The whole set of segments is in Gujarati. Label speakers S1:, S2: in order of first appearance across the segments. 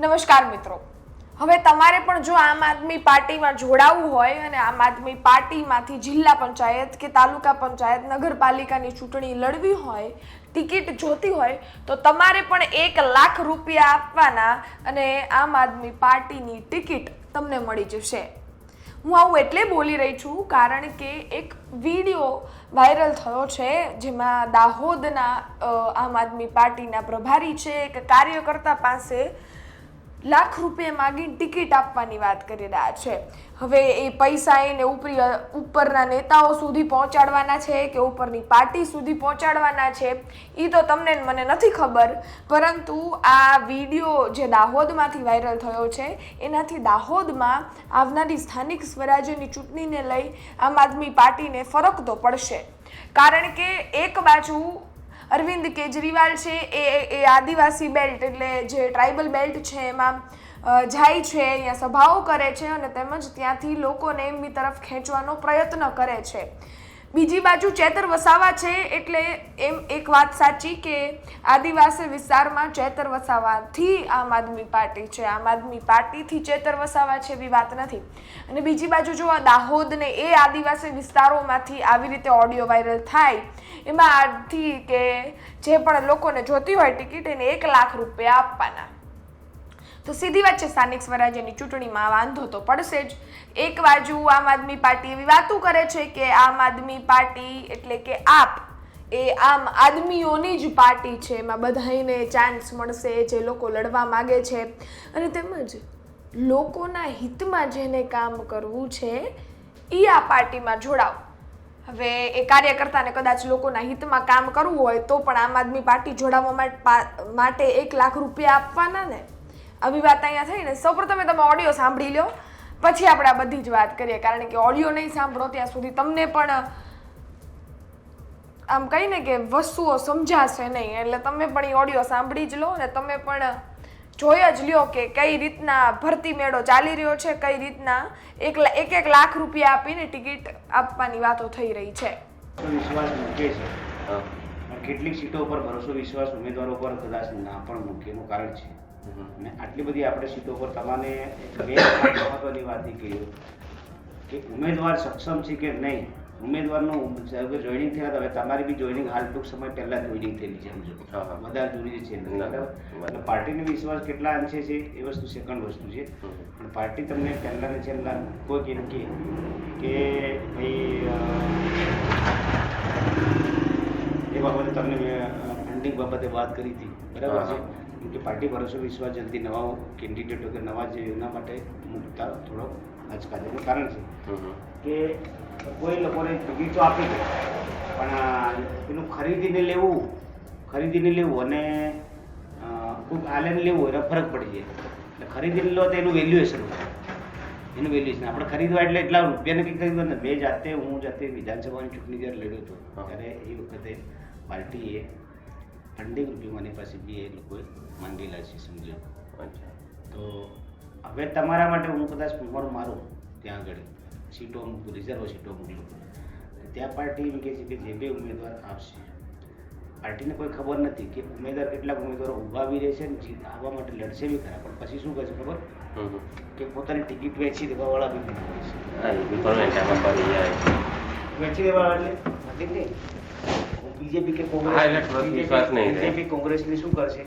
S1: નમસ્કાર મિત્રો, હવે તમારે પણ જો આમ આદમી પાર્ટીમાં જોડાવવું હોય અને આમ આદમી પાર્ટીમાંથી જિલ્લા પંચાયત કે તાલુકા પંચાયત નગરપાલિકાની ચૂંટણી લડવી હોય, ટિકિટ જોતી હોય તો તમારે પણ 1 લાખ રૂપિયા આપવાના અને આમ આદમી પાર્ટીની ટિકિટ તમને મળી જશે. હું આવું એટલે બોલી રહી છું કારણ કે એક વિડીયો વાયરલ થયો છે જેમાં દાહોદના આમ આદમી પાર્ટીના પ્રભારી છે એક કાર્યકર્તા પાસે લાખ રૂપિયા માગી ટિકિટ આપવાની વાત કરી રહ્યા છે. હવે એ પૈસા એને ઉપરના નેતાઓ સુધી પહોંચાડવાના છે કે ઉપરની પાર્ટી સુધી પહોંચાડવાના છે એ તો તમને મને નથી ખબર, પરંતુ આ વિડીયો જે દાહોદમાંથી વાયરલ થયો છે એનાથી દાહોદમાં આવનારી સ્થાનિક સ્વરાજ્યની ચૂંટણીને લઈ આમ આદમી પાર્ટીને ફરક તો પડશે. કારણ કે એક બાજુ અરવિંદ કેજરીવાલ છે એ આદિવાસી બેલ્ટ એટલે જે ટ્રાઇબલ બેલ્ટ છે એમાં જાય છે, અહીંયા સભાઓ કરે છે અને તેમજ ત્યાંથી લોકોને એમની તરફ ખેંચવાનો પ્રયત્ન કરે છે. બીજી બાજુ ચેતર વસાવા છે એટલે એમ એક વાત સાચી કે આદિવાસી વિસ્તારમાં ચેતર વસાવાથી આમ આદમી પાર્ટી છે, આમ આદમી પાર્ટીથી ચેતર વસાવા છે એવી વાત નથી. અને બીજી બાજુ જો આ દાહોદ ને એ આદિવાસી વિસ્તારોમાંથી આવી રીતે ઓડિયો વાયરલ થાય એમાં આથી કે જે પણ લોકોને જોતી હોય ટિકિટ એને 1 લાખ રૂપિયા આપવાના. તો સીધી વાત છે, સ્થાનિક સ્વરાજ્યની ચૂંટણીમાં વાંધો તો પડશે જ. એક બાજુ આમ આદમી પાર્ટી એવી વાતો કરે છે કે આમ આદમી પાર્ટી એટલે કે આપ એ આમ આદમીઓની જ પાર્ટી છે, એમાં બધાઈને ચાન્સ મળશે જે લોકો લડવા માગે છે અને તેમજ લોકોના હિતમાં જેને કામ કરવું છે એ આ પાર્ટીમાં જોડાવ. હવે એ કાર્યકર્તાને કદાચ લોકોના હિતમાં કામ કરવું હોય તો પણ આમ આદમી પાર્ટી જોડાવા માટે 1 લાખ રૂપિયા આપવાના ને, આવી વાત અહીંયા થઈ ને. સૌપ્રથમ તમે ઓડિયો સાંભળી લો, પછી આપણે આ બધી જ વાત કરીએ. કારણ કે ઓડિયો નહીં સાંભળો ત્યાં સુધી તમને પણ આમ કહીને કે વસ્તુઓ સમજાશે નહીં, એટલે તમે પણ એ ઓડિયો સાંભળી જ લો અને તમે પણ જોઈ જ લ્યો કે કઈ રીતના ભરતી મેળો ચાલી રહ્યો છે, કઈ રીતના 1 લાખ રૂપિયા આપીને ટિકિટ આપવાની વાતો થઈ રહી છે.
S2: વિશ્વાસ મૂકે છે, કેટલીક સીટો ઉપર ભરોસો વિશ્વાસ ઉમેદવારો પર કદાચ ના પણ મૂકે એનું કારણ છે. અને આટલી બધી આપણે સીટો પર તમારે મહત્વની વાત એ કહ્યું કે ઉમેદવાર સક્ષમ છે કે નહીં. ઉમેદવારનું જોઈનિંગ થયા હવે તમારી બી જોઈનિંગ હાલ ટૂંક સમય પહેલા જોઈનિંગ થયેલી છે, બધા જોડી છે. એટલે પાર્ટીનો વિશ્વાસ કેટલા અંશે છે એ વસ્તુ સેકન્ડ વસ્તુ છે. પણ પાર્ટી તમને પહેલા ને છેલ્લા કોઈ એમ કે ભાઈ એ બાબતે તમને મેં ફંડિંગ બાબતે વાત કરી હતી, બરાબર છે. કે પાર્ટી ભરોસો વિશ્વાસ જલ્દી નવા કેન્ડિડેટો કે નવા જે એના માટે મૂકતા થોડો આજકાલનું કારણ છે કે કોઈ લોકોને ટિકિટો આપી દે પણ એનું ખરીદીને લેવું અને ખૂબ આલેને લેવું એનો ફરક પડી જાય. એટલે ખરીદીને લો તો એનું વેલ્યુએશન આપણે ખરીદવા એટલે એટલા રૂપિયા નક્કી ખરીદવા ને. હું જાતે વિધાનસભાની ચૂંટણી જ્યારે લડ્યો હતો ત્યારે એ વખતે પાર્ટીએ ફંડિંગ રૂપિયા મારી પાસે બી એ લોકોએ માંગેલા છે, સમજો. તો હવે તમારા માટે હું કદાચ મારું ત્યાં આગળ સીટો મૂકું, રિઝર્વ સીટો મોકલું, ત્યાં પાર્ટી એમ કહે છે કે જે બે ઉમેદવાર આવશે પાર્ટીને કોઈ ખબર નથી કે ઉમેદવાર કેટલાક ઉમેદવારો ઊભા બી રહેશે ને આવવા માટે લડશે બી ખરા, પણ પછી શું કહે છે ખબર કે પોતાની ટિકિટ વેચી દેવાવાળા બી વેચી દેવાવાળા એટલે નહીં. બીજેપી કે બીજેપી કોંગ્રેસની શું કરશે,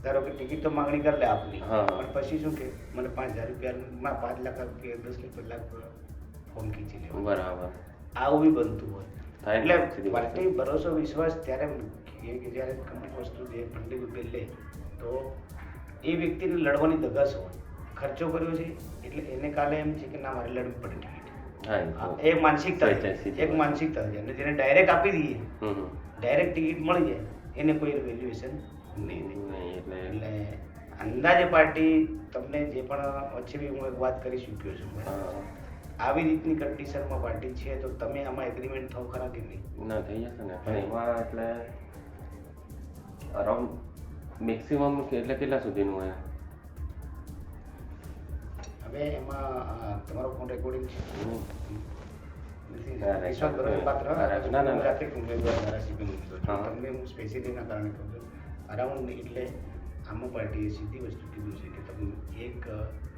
S2: ધારો કે ટિકિટ તો માંગણી કરી લે આપની, પણ પછી શું કે મને 5,000 રૂપિયામાં 5 લાખ રૂપિયા 10 લાખ ફોર્મ ખીંચી લે, બરાબર. આવું બી બનતું હોય. એટલે પાર્ટી ભરોસો વિશ્વાસ ત્યારે મૂકીએ કે જ્યારે અમુક વસ્તુ જે ફંડિંગ રૂપિયા લે તો એ વ્યક્તિને લડવાની ધગસ હોય, ખર્ચો કર્યો છે એટલે એને કાલે એમ છે કે ના મારે લડવું પડે ટિકિટ. એ માનસિકતા એક માનસિકતા છે. અને જેને ડાયરેક્ટ આપી દઈએ, ડાયરેક્ટ ટિકિટ મળી જાય એને કોઈ વેલ્યુએશન નહીં. એટલે અંદાજે પાર્ટી તમને જે પણ વચ્ચે બી હું એક વાત કરી ચૂક્યો છું, આવી રીતની કન્ડિશનમાં પાર્ટી છે તો તમે આમાં એગ્રીમેન્ટ થાવ ખરા કે નહીં?
S3: ના થઈ જશે ને, પણ એમાં એટલે અરાઉન્ડ મેક્સિમમ એટલે કેટલા સુધીનું હોય?
S2: હવે એમાં તમારો ફોન રેકોર્ડિંગ છે, તમને હું સ્પેશિયલી ના કારણે કહું છું. અરાઉન્ડ એટલે આમાં પાર્ટીએ સીધી વસ્તુ કીધું છે કે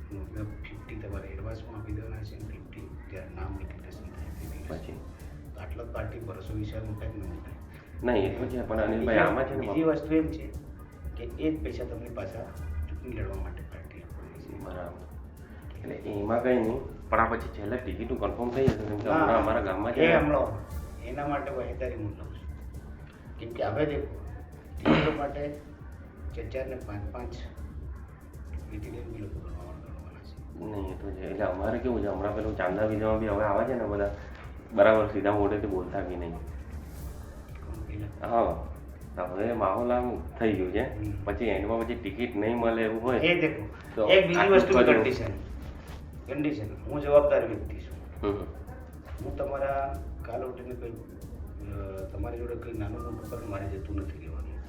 S2: મતલબ 50 તમારે એડવાન્સમાં આપી દેવાના છે ને 50 જ્યારે નામ ડિક્લેરેશન થાય તે દિવસે.
S3: પછી
S2: તો આટલો જ પાર્ટી ભરોસો વિશાળ મુકાય કે ન મુકાય.
S3: નહીં એ તો છે પણ અનિલભાઈ આમાં છે ને
S2: બીજી વસ્તુ એમ છે કે એ જ પૈસા તમને પાછા ચૂંટણી લડવા માટે પાર્ટી આપવાની છે.
S3: બરાબર એટલે એમાં કંઈ નહીં પણ આ પછી છેલ્લે ટિકિટનું કન્ફર્મ થઈ જશે કેમ કે હમણાં અમારા ગામમાં છે
S2: એ
S3: ને
S2: હમણાં એના માટે વહેદારી હું લઉં છું. કેમ કે હવે દેખો ટિકિટો માટે 4 ને 5 મીટિંગ બી લોકો કરવાના છે.
S3: નહીં એ તો છે એટલે અમારે કેવું છે હમણાં પેલું ચાંદા બીજામાં બી હવે આવે છે ને બધા બરાબર સીધા મોઢેથી બોલતા બી નહીં. હા હવે માહોલ આમ થઈ ગયું છે પછી એન્ડમાં પછી ટિકિટ નહીં મળે એવું હોય
S2: એ દેખો
S3: તો
S2: એક બીજી
S3: આટલું
S2: વસ્તુ
S3: કર્યું.
S2: કન્ડિશન હું જવાબદાર વ્યક્તિ છું.
S3: હમ.
S2: હું તમારા કાલ ઉઠીને કંઈ તમારી જોડે કંઈ નાનું મોટું પર મારે જતું નથી રહેવાનું.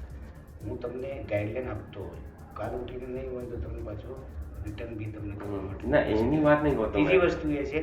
S2: હું તમને ગાઈડલાઈન આપતો હોય કાલ ઉઠીને નહીં હોય તો તમને પાછો રિટર્ન બી તમને કરવા માટે.
S3: ના એની વાત નહીં કરતો
S2: બીજી વસ્તુ એ છે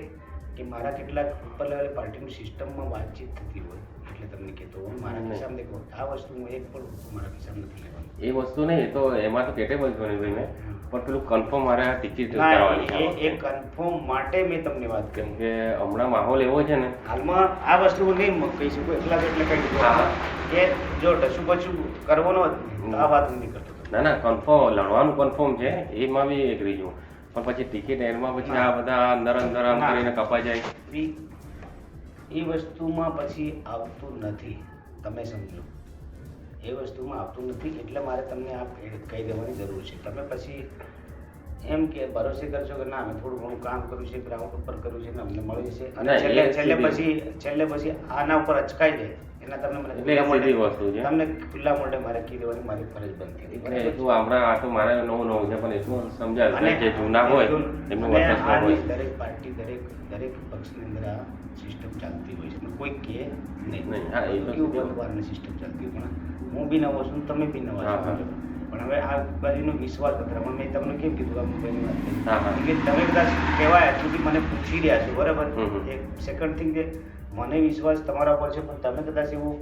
S2: કે મારા કેટલાક ઉપર લેવલે પાર્ટીની સિસ્ટમમાં વાતચીત થતી હોય એટલે તમને કહેતો હું મારા ખિસ્સામાં દેખો આ વસ્તુ હું એક પણ મારા ખિસ્સામાં નથી લેવાનું.
S3: એ વસ્તુ નહીં તો એમાં તો કેટેબલ છો નહીં ભાઈ મેં પણ પેલું કન્ફર્મ મારે આ ટિકિટ
S2: ના,
S3: કરાવવાની છે આ
S2: એ
S3: વખતે.
S2: કન્ફર્મ માટે મેં તમને વાત કરી.
S3: કેમ કે હમણાં માહોલ એવો છે ને
S2: હાલમાં આ વસ્તુ હું નહીં કહી શકું એટલા જ એટલે કહી
S3: હા.
S2: શકું કે જો ટસું પછું કરવાનો જ નહીં તો આ વાત હું નહીં કરતો.
S3: ના ના કન્ફર્મ લડવાનું કન્ફર્મ છે એમાં બી એગ્રી છું પણ પછી ટિકિટ એન્ડમાં પછી આ બધા અંદર અંદર આમ કરીને કપાઈ જાય
S2: એ વસ્તુમાં પછી આવતું નથી તમે સમજો એ વસ્તુમાં આવતું નથી એટલે મારે તમને આ કહી દેવાની જરૂર છે. તમે પછી એમ કે ભરોસે કરશો કે ના અમે થોડું ઘણું કામ કર્યું છે ગ્રાઉન્ડ ઉપર કર્યું છે ને અમને મળી જશે અને
S3: ના,
S2: છેલ્લે
S3: એ
S2: છેલ્લે
S3: સીધી-
S2: પછી છેલ્લે પછી આના ઉપર અચકાઈ જાય એના તમે મને
S3: એટલે એ સીધી વસ્તુ છે
S2: તમને ખુલ્લા મોઢે મારે કહી દેવાની મારી ફરજ બનતી હતી.
S3: એટલે એટલું હમણાં આ તો મારે નવું નવું છે પણ એટલું સમજાય
S2: અને
S3: જે જૂના હોય એમનું
S2: અને
S3: વર્ચસ્વ
S2: આની
S3: હોય
S2: દરેક પાર્ટી દરેક પક્ષની અંદર આ સિસ્ટમ ચાલતી હોય છે પણ કોઈ કહે નહીં.
S3: નહીં, હા, એ તો
S2: કેવું
S3: છે.
S2: પરિવારની સિસ્ટમ ચાલતી હોય પણ હું બી નવો છું તમે બી નવા
S3: હા,
S2: છો
S3: હા.
S2: પણ હવે આ બાજુનો વિશ્વાસ નથી પણ મેં તમને કેમ કીધું આ મુંબઈની વાત કરી
S3: હા, હા.
S2: કે તમે કદાચ કહેવાય સુધી મને પૂછી રહ્યા છો બરાબર
S3: હમ, હમ.
S2: એક સેકન્ડ થિંગ કે મને વિશ્વાસ તમારા પર છે પણ તમે કદાચ એવું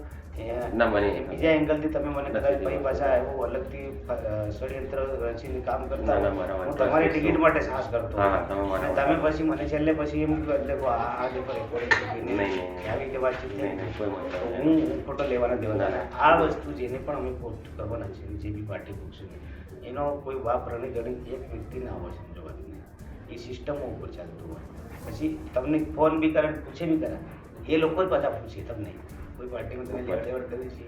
S3: ના બની
S2: બીજા એંગલથી તમે મને કદાચ
S3: નથી
S2: ભાઈ
S3: જોયું.
S2: પાછા એવું અલગથી ષડયંત્ર રચીને કામ કરતા
S3: ના, ના,
S2: હો.
S3: બરાબર.
S2: હું તમારી ટિકિટ માટે સાહસ કરતો
S3: હા,
S2: હોઉં.
S3: તમે મને
S2: અને તમે પછી મને છેલ્લે પછી એમ કહો દેખો આ દેખો recording છે કે
S3: નહીં,
S2: નહીં.
S3: નહીં.
S2: આવી રીતે વાતચીત
S3: નહીં,
S2: થઈ.
S3: નહીં, કોઈ મતલબ
S2: તો
S3: નહીં.
S2: હું ફોટો લેવાના દેવાના
S3: ના,
S2: નથી. આ વસ્તુ જેને પણ અમે પોસ્ટ કરવાના છે જે બી પાર્ટી મૂકશે એનો કોઈ વાપ રણી ગણી એક વ્યક્તિ ના હોય સમજવાની એ સિસ્ટમો ઉપર ચાલતું હોય પછી તમને ફોન બી કરે પૂછે બી કરે એ લોકો જ પાછા પૂછે તમને કોઈ પાર્ટીમાં તમે લેવડ દેવડ કરી છે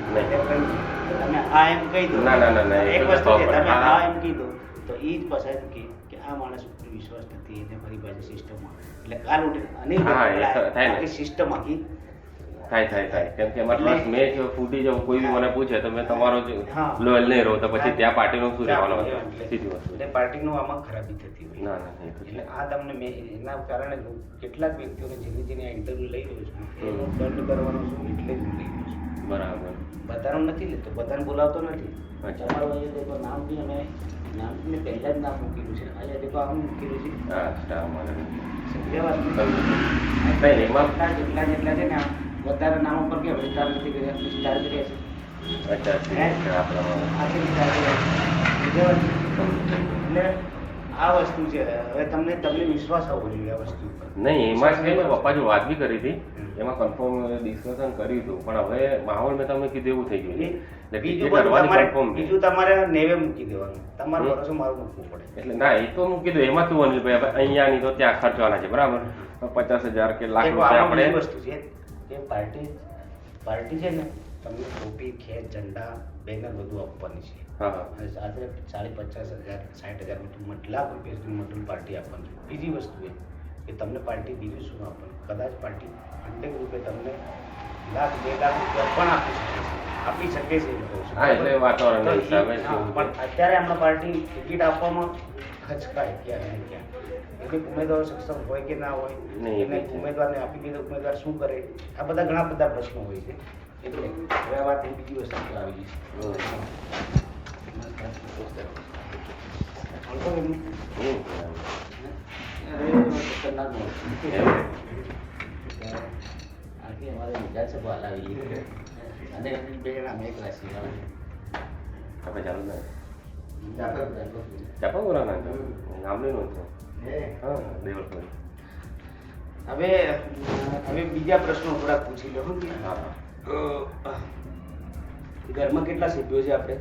S2: તમે આ એમ કહી દો
S3: ના, ના, ના, ના, એ
S2: એક
S3: તો
S2: વસ્તુ છે
S3: ખબર.
S2: તમે
S3: હા.
S2: આ એમ કહી દો તો એ જ પાછા એમ કહે કે આ માણસ ઉપર વિશ્વાસ નથી એને ફરી પાછી સિસ્ટમમાં એટલે કાલ ઉઠે અને
S3: હા, એ તો થાય ને.
S2: આખી સિસ્ટમ આખી
S3: થાય કેમ કે એમાં
S2: એટલે-
S3: બસ મેં ફૂટી જાઉં કોઈ બી મને પૂછે તો મેં તમારો જ
S2: હા.
S3: લોયલ નહીં રહો તો પછી
S2: હા.
S3: ત્યાં પાર્ટીનું શું રહેવાનું
S2: એટલે-
S3: હતું સીધી વસ્તુ
S2: એટલે પાર્ટીનું આમાં ખરાબી થતી હોય
S3: ના ના એ તો
S2: એટલે
S3: છે
S2: આ તમને મેં એના કારણે હું કેટલાક વ્યક્તિઓને જેની આ ઇન્ટરવ્યુ લઈ રહ્યો છું એનો દંડ કરવાનો છું એટલે જ હું લઈ રહ્યો છું
S3: બરાબર
S2: બધાનું નથી લેતો બધાને બોલાવતો નથી
S3: અચ્છા.
S2: તમારું અહીંયા દેખો નામ બી અમે નામ બી મેં પહેલા જ નામ મૂકેલું છે અહીંયા દેખો આમ મૂકેલું છે
S3: હા સ્ટાર મને
S2: સમજ્યા વાત?
S3: નહીં એમાં
S2: જેટલા જેટલા છે ને આમ વધારે નામ ઉપર કે સ્ટાર નથી કર્યા સ્ટાર કર્યા છે
S3: અચ્છા ઠીક છે આપણા
S2: આખી સ્ટાર કર્યા છે સમજ્યા વાત? એટલે આ વસ્તુ છે હવે તમને વિશ્વાસ આવવો જોઈએ આ વસ્તુ ઉપર
S3: નહીં એમાં છે મેં પપ્પા જો વાત બી કરી હતી એમાં કન્ફર્મ ડિસ્કશન કર્યું હતું પણ હવે માહોલ મેં તમને કીધું એવું થઈ ગયું છે એટલે
S2: બીજું
S3: ટિકિટ
S2: બધું
S3: કરવાની કન્ફર્મ
S2: તમારે
S3: છે
S2: બીજું તમારે નેવે મૂકી દેવાનું તમારો ભરોસો મારું મૂકવું પડે
S3: એટલે ના એ તો મૂકી દો એમાં શું અનિલભાઈ હવે અહીંયા નહીં તો ત્યાં ખર્ચવાના છે બરાબર તો 50,000 કે લાખ
S2: એક
S3: રૂપિયા
S2: આમાં
S3: આપણે
S2: બીજી વસ્તુ છે કે પાર્ટી છે ને તમને ટોપી ખેત ઝંડા બેનર બધું આપવાની છે
S3: હા હા
S2: અને સાથે 50,000 60,000 બધું લાખ રૂપિયા સુધી મટીરિયલ પાર્ટી આપવાની છે બીજી વસ્તુ એ કે તમને પાર્ટી બીજું શું આપવાનું કદાચ પાર્ટી અંતિમ રૂપે તમને લાખ 2 લાખ રૂપિયા પણ આપી શકે છે એમ કહું છું.
S3: હા, એટલે વાતાવરણના
S2: તો
S3: હિસાબે
S2: હા,
S3: શું
S2: પણ અત્યારે હમણાં પાર્ટી ટિકિટ આપવામાં ખચકાય ક્યાં ને ક્યાં એટલે ઉમેદવારો સક્ષમ હોય કે ના હોય
S3: નહીં,
S2: એને
S3: એ તો છે.
S2: ઉમેદવારને આપી દીધો ઉમેદવાર શું કરે આ બધા ઘણા બધા પ્રશ્નો હોય છે એટલે હવે આ વાત એક બીજી વસ્તુ પર આવી ગઈ ખતરનાક આખી અમારે વિધાનસભા હલાવી અને બે જણા અમે એક રાશિ
S3: આપણે ચાલુ ને ચાપાપુરાના છો ગામડીનો છો હા દેવળપુરી.
S2: હવે બીજા પ્રશ્નો થોડાક પૂછી લો.
S3: હા
S2: ઘરમાં કેટલા સભ્યો છે આપણે?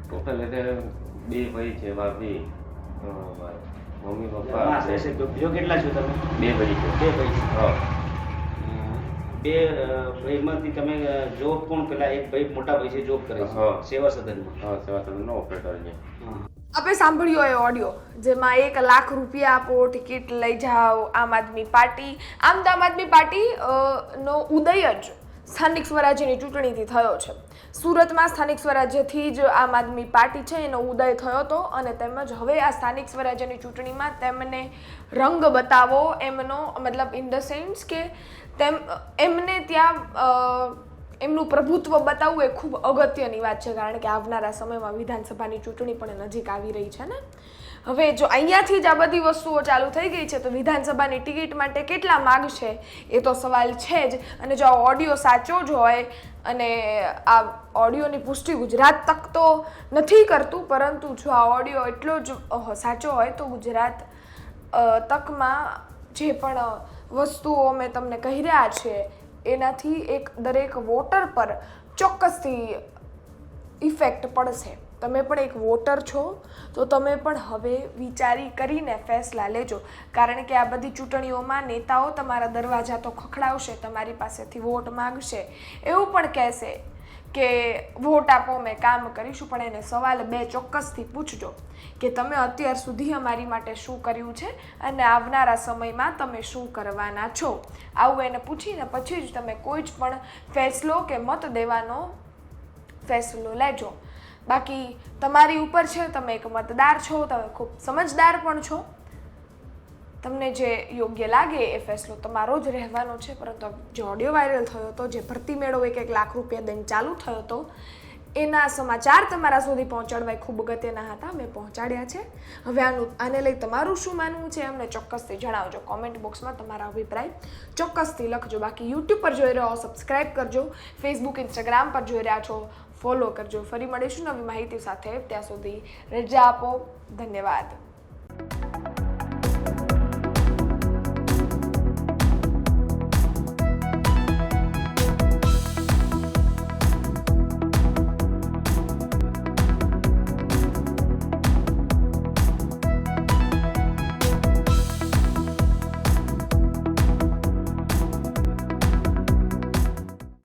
S3: ટોટલ એટલે 2 ભાઈ છે ભાભી મમ્મી પપ્પા
S2: ઘરમાં આશરે સભ્યો બીજો કેટલા છો તમે?
S3: 2 ભાઈ છે.
S2: 2 ભાઈ છે.
S3: હા
S2: 2 ભાઈમાંથી તમે જોબ કોણ? પેલા એક ભાઈ મોટા ભાઈ છે જોબ કરે છે
S3: હા.
S2: સેવા સદનમાં.
S3: હા સેવા સદનનો ઓપરેટર છે.
S2: હા.
S1: આપણે સાંભળ્યો એ ઓડિયો જેમાં 1 લાખ રૂપિયા આપો, ટિકિટ લઈ જાઓ, આમ આદમી પાર્ટી. આમ તો આમ આદમી પાર્ટી નો ઉદય જ સ્થાનિક સ્વરાજ્યની ચૂંટણીથી થયો છે. સુરતમાં સ્થાનિક સ્વરાજ્યથી જ આમ આદમી પાર્ટી છે એનો ઉદય થયો હતો અને તેમજ હવે આ સ્થાનિક સ્વરાજ્યની ચૂંટણીમાં તેમને રંગ બતાવો એમનો મતલબ ઇન ધ સેન્સ કે એમને ત્યાં એમનું પ્રભુત્વ બતાવવું એ ખૂબ અગત્યની વાત છે, કારણ કે આવનારા સમયમાં વિધાનસભાની ચૂંટણી પણ નજીક આવી રહી છે ને. હવે જો અહીંયાથી જ આ બધી વસ્તુઓ ચાલુ થઈ ગઈ છે તો વિધાનસભાની ટિકિટ માટે કેટલા માગશે એ તો સવાલ છે જ. અને જો આ ઓડિયો સાચો જ હોય અને આ ઓડિયોની પુષ્ટિ ગુજરાત તક તો નથી કરતું, પરંતુ જો આ ઓડિયો એટલો જ સાચો હોય તો ગુજરાત તકમાં જે પણ વસ્તુઓ મેં તમને કહી રહ્યા છે એનાથી એક દરેક વોટર પર ચોક્કસથી ઇફેક્ટ પડશે. તમે પણ એક વોટર છો તો તમે પણ હવે વિચારી કરીને ફેસલા લેજો, કારણ કે આ બધી ચૂંટણીઓમાં નેતાઓ તમારા દરવાજા તો ખખડાવશે, તમારી પાસેથી વોટ માગશે, એવું પણ કહેશે કે વોટ આપો મેં કામ કરીશું, પણ એને સવાલ 2 ચોક્કસથી પૂછજો કે તમે અત્યાર સુધી અમારી માટે શું કર્યું છે અને આવનારા સમયમાં તમે શું કરવાના છો. આવું એને પૂછીને પછી જ તમે કોઈ જ પણ ફેસલો કે મત દેવાનો ફેસલો લેજો. બાકી તમારી ઉપર છે, તમે એક મતદાર છો, તમે ખૂબ સમજદાર પણ છો, તમને જે યોગ્ય લાગે એ ફેસલો તમારો જ રહેવાનો છે. પરંતુ જે ઓડિયો વાયરલ થયો હતો, જે ભરતી મેળો 1 લાખ રૂપિયા દઈને ચાલુ થયો હતો, એના સમાચાર તમારા સુધી પહોંચાડવા ખૂબ અગત્યના હતા, મેં પહોંચાડ્યા છે. હવે આને લઈ તમારું શું માનવું છે અમને ચોક્કસથી જણાવજો. કોમેન્ટ બોક્સમાં તમારા અભિપ્રાય ચોક્કસથી લખજો. બાકી યુટ્યુબ પર જોઈ રહ્યો સબસ્ક્રાઈબ કરજો, ફેસબુક ઇન્સ્ટાગ્રામ પર જોઈ રહ્યા છો ફોલો કરજો. ફરી મળીશું નવી માહિતી સાથે, ત્યાં સુધી રજા આપો. ધન્યવાદ.